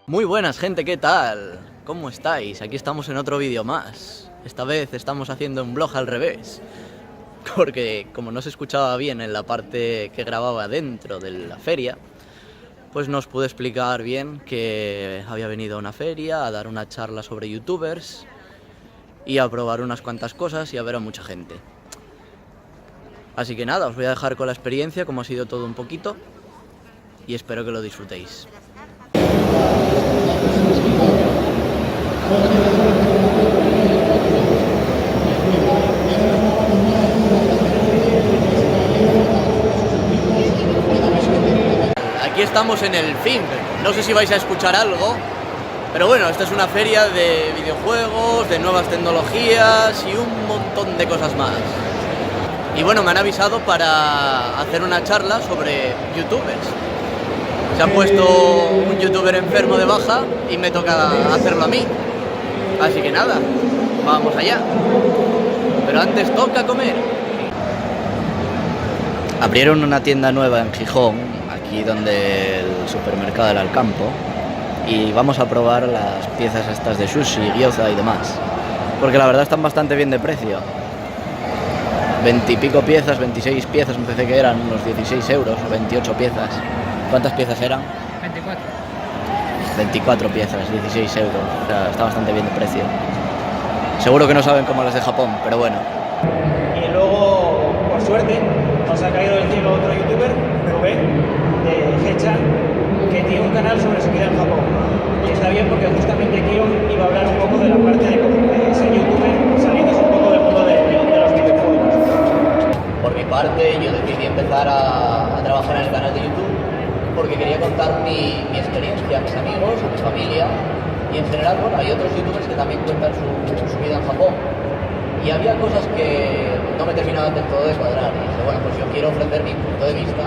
Muy buenas, gente, ¿qué tal? ¿Cómo estáis? Aquí estamos en otro vídeo más. Esta vez estamos haciendo un vlog al revés, porque como no se escuchaba bien en la parte que grababa dentro de la feria, pues no os pude explicar bien que había venido a una feria a dar una charla sobre youtubers y a probar unas cuantas cosas y a ver a mucha gente. Así que nada, os voy a dejar con la experiencia, cómo ha sido todo un poquito, y espero que lo disfrutéis. Aquí estamos en el FIMP, no sé si vais a escuchar algo, pero bueno, esta es una feria de videojuegos, de nuevas tecnologías y un montón de cosas más. Y bueno, me han avisado para hacer una charla sobre youtubers. Se ha puesto un youtuber enfermo de baja y me toca hacerlo a mí. Así que nada, vamos allá. Pero antes toca comer. Abrieron una tienda nueva en Gijón, aquí donde el supermercado del Alcampo, y vamos a probar las piezas estas de sushi, gyoza y demás, porque la verdad están bastante bien de precio. 20 y pico piezas, 26 piezas me parece que eran, unos 16 euros o 28 piezas. ¿Cuántas piezas eran? 24. 24 piezas, 16 euros, o sea, está bastante bien de precio. Seguro que no saben cómo las de Japón, pero bueno. Y luego, por suerte, nos ha caído del cielo otro youtuber, Rubén, de Hecha, que tiene un canal sobre su vida en Japón. Y está bien porque justamente Kion iba a hablar un poco de la parte de ser youtuber, saliéndose un poco del mundo de los videojuegos. Por mi parte, yo decidí empezar a trabajar en el canal de YouTube porque quería contar mi experiencia a mis amigos, a mi familia, y en general, bueno, hay otros youtubers que también cuentan su vida en Japón. Y había cosas que no me terminaban del todo de cuadrar. Y dije, bueno, pues yo quiero ofrecer mi punto de vista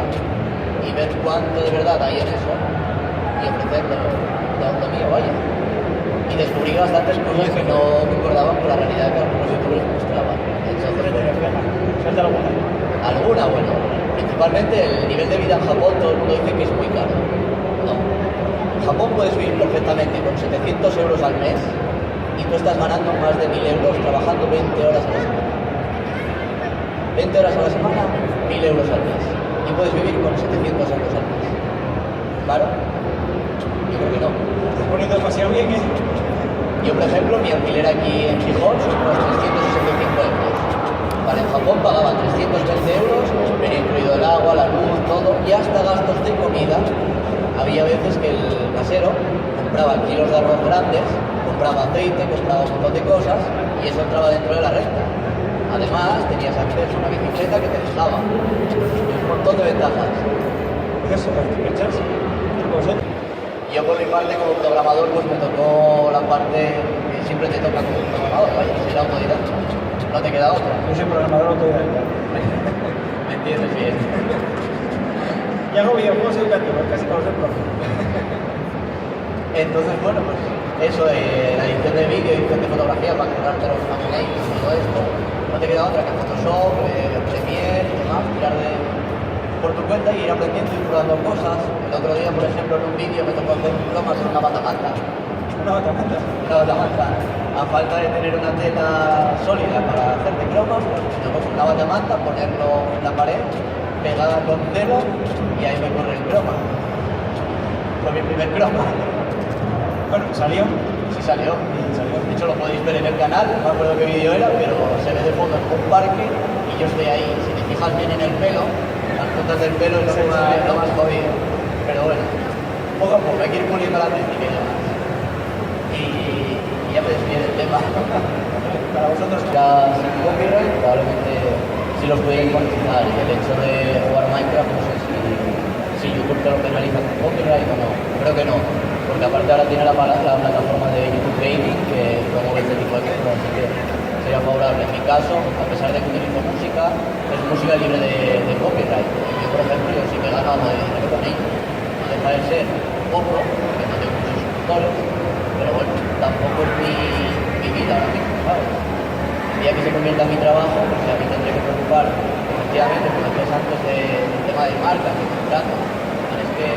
y ver cuánto de verdad hay en eso y ofrecer lo mío, vaya. Y descubrí bastantes cosas que no concordaban con la realidad que algunos youtubers mostraban. Entonces, Suelta alguna. alguna, bueno, principalmente el nivel de vida en Japón, todo el mundo dice que es muy caro. No. En Japón puedes vivir perfectamente con 700 euros al mes y tú estás ganando más de 1000 euros trabajando 20 horas a la semana. 20 horas a la semana, 1000 euros al mes. Y puedes vivir con 700 euros al mes. ¿Claro? Yo creo que no. Estás poniendo demasiado bien, ¿eh? Yo, por ejemplo, mi alquiler aquí en Gijón son unos 365 euros. Vale, en Japón pagaban 320 euros, venía incluido el agua, la luz, todo, y hasta gastos de comida. Había veces que el casero compraba kilos de arroz grandes, compraba aceite, compraba un montón de cosas, y eso entraba dentro de la renta. Además, tenías acceso a una bicicleta que te dejaba. Un montón de ventajas. Eso, ¿cachas? Vosotros. Yo por mi parte como programador pues me tocó la parte que siempre te toca como programador, vaya, ser autodidacta. No te queda otra. Yo soy programador autodidacta. ¿Me entiendes bien? Y hago videojuegos educativos, casi como ser profe. Entonces, bueno, pues eso de la edición de vídeo, edición de fotografía para currarte los thumbnails y todo esto, no te queda otra que Photoshop, Premiere y demás, tirar por tu cuenta y ir aprendiendo y probando cosas. El otro día, por ejemplo, en un vídeo me tocó hacer bromas con una batamanta. Una batamanta. Una batamanta. A falta de tener una tela sólida para hacerte cromas, pues me tocó con una batamanta, ponerlo en la pared, pegada con celo y ahí me corre el croma. Fue mi primer croma. Bueno, ¿salió? Sí salió. De hecho lo podéis ver en el canal, no me acuerdo qué vídeo era, pero se ve de fondo en un parque y yo estoy ahí. Si te fijas bien en el pelo, las puntas del pelo es lo más jodido. Pero bueno, poco a poco hay que ir poniendo la técnica y demás. Y ya me desvío del tema. Para vosotros, Ya sin copyright, probablemente sí los podéis monetizar. Y el hecho de jugar Minecraft, no sé si YouTube te lo penaliza con copyright o no. Creo que no. Porque aparte ahora tiene la plataforma de YouTube Gaming que promueve este tipo de cosas, así que sería favorable. En mi caso, a pesar de que utilizo música, es música libre de copyright. Yo, por ejemplo, yo sí que gano algo de dinero con ello. No deja de ser poco, porque no tengo muchos suscriptores, día que se convierta en mi trabajo, pues ya me tendré que preocupar, efectivamente, como decías antes, del tema de marca, que comprando. Pero es que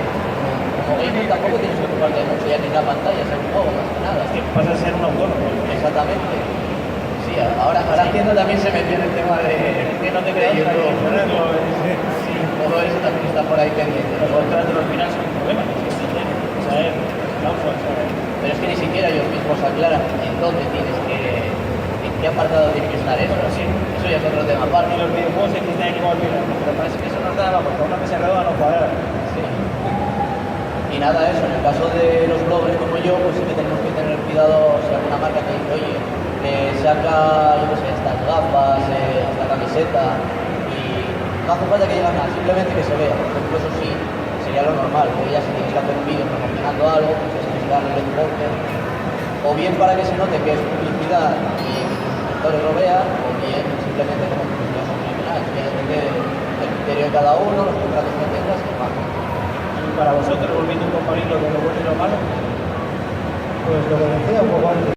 como gamer tampoco tienes que ocuparte mucho ya ni en la pantalla, es un juego más que nada. Es que pasa a ser un autónomo. Exactamente. Sí, ahora Hacienda también se metió en el tema de Que no te creas YouTube. sí. Todo eso también está por ahí pendiente. Los contratos al final son un problema. Es que saber cláusulas, ¿sabes? Pero es que ni siquiera ellos mismos aclaran en dónde tienes que, en qué apartado tiene que estar eso. Sí. Eso ya es otro tema aparte. Y los videojuegos se quitan igual, pero parece que eso nos da, vamos, con una mesa redonda no cuadrada. Sí. Y nada, eso, en el caso de los bloggers como yo, pues sí que tenemos que tener cuidado si alguna marca te dice, oye, saca, yo qué sé, estas gafas, esta camiseta, y no hace falta que digan nada, simplemente que se vea. Por ejemplo, eso sí, sería lo normal, que ya si tienes que hacer un vídeo promocionando algo, pues tienes que darle el enfoque, o bien para que se note que es publicidad y que tus suscriptores lo vean, o bien simplemente como publicidad subliminal, que ya depende del criterio de cada uno, los contratos que tengas y demás. Y para vosotros, volviendo un poco al hilo de lo bueno y lo malo, pues lo que decía un poco antes.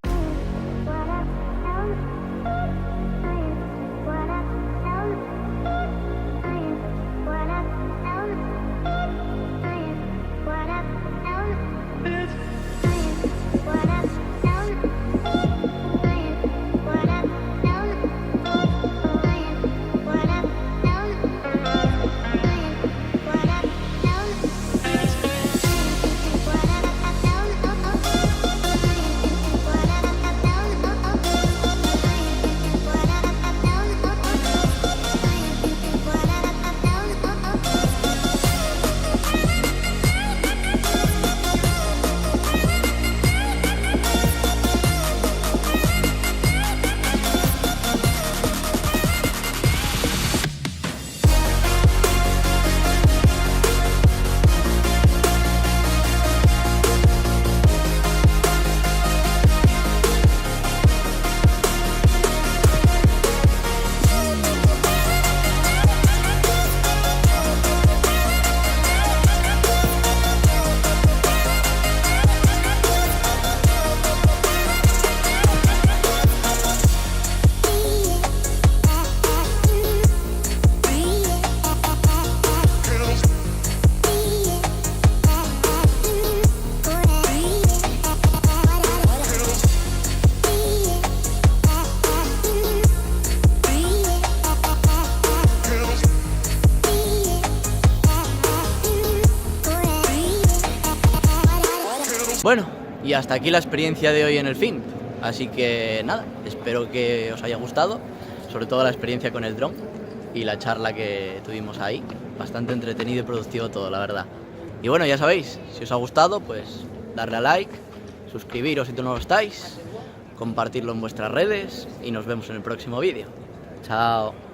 Bueno, y hasta aquí la experiencia de hoy en el fin. Así que nada, espero que os haya gustado, sobre todo la experiencia con el dron y la charla que tuvimos ahí. Bastante entretenido y productivo todo, la verdad. Y bueno, ya sabéis, si os ha gustado, pues darle a like, suscribiros si no lo estáis, compartirlo en vuestras redes y nos vemos en el próximo vídeo. Chao.